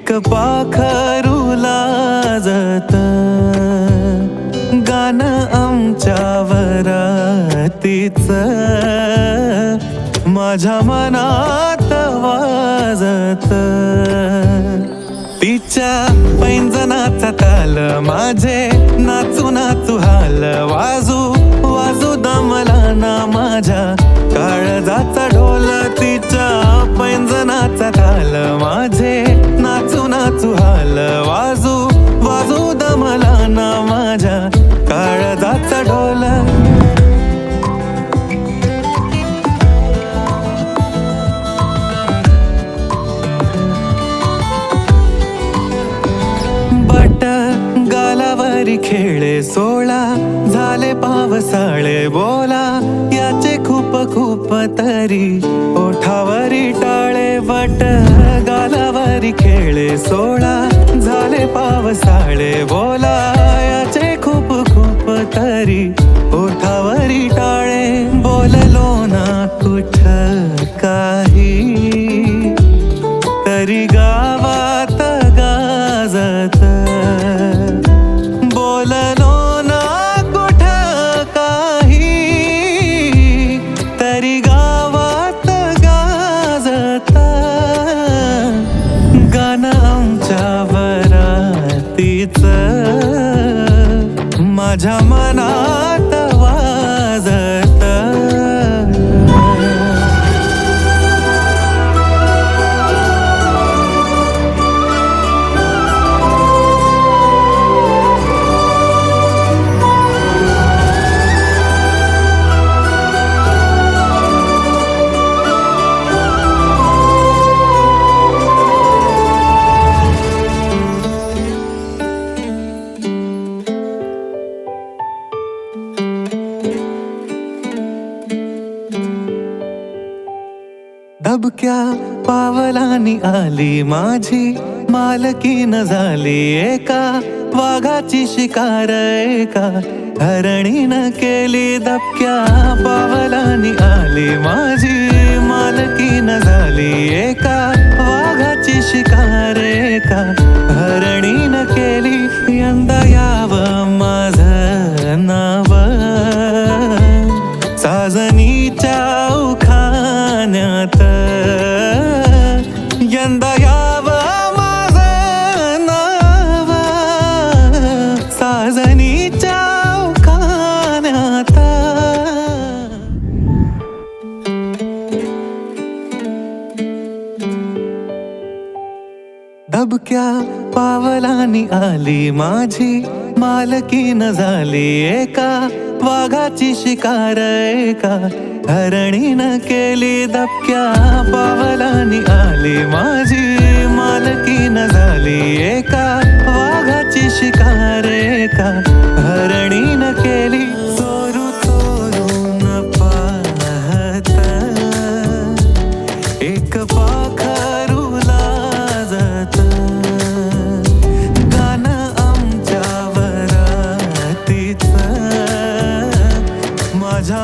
एक पाखरू लाजत गाणं आमच्या वरातीच माझ्या मनात वाजत तिच्या पैंजनाचा ताल माझे नाचू नाचू हाल वाजू वाजू दमला ना माझ्या काळजाचा ढोल तिच्या पैंजनाचा ताल माझे नाचू नाचू हाल वाजू वाजू दमला ना माझ्या काळजाचा ढोल गालावरी खेळे सोळा झाले पावसाळे बोला याचे खूप खूप तरी ओठावरी टाळे बट गालावरी खेळे सोळा झाले पावसाळे बोला याचे खूप खूप तरी ओठावरी टाळे बोललो ना कुठ काही तरी गावात गाजत बोललो ना कुठ काही तरी गावात गाजत गाणं आमच्या वरातीच माझ्या मनात वाजत दबक्या पावलानी आली माझी मालकीन झाली एका वाघाची शिकार एका हरणीनं केली दबक्या पावलानी आली माझी मालकीन झाली एका वाघाची शिकार एका हरणीनं केली यंदा यावं माझं नाव साजनीच्या उखाण्यात यंदा यावं माझं नाव साजनीच्या उखाण्यात दबक्या पावलानी आली माझी मालकीन झाली एका वाघाची शिकार एका हरणीनं केली दबक्या पावलानी आली माझी मालकीन झाली एका वाघाची शिकार एका हरणीनं केली चोरू चोरून पाहत एक पाखरू लाजत गाणं आमच्या वरातीच माझ्या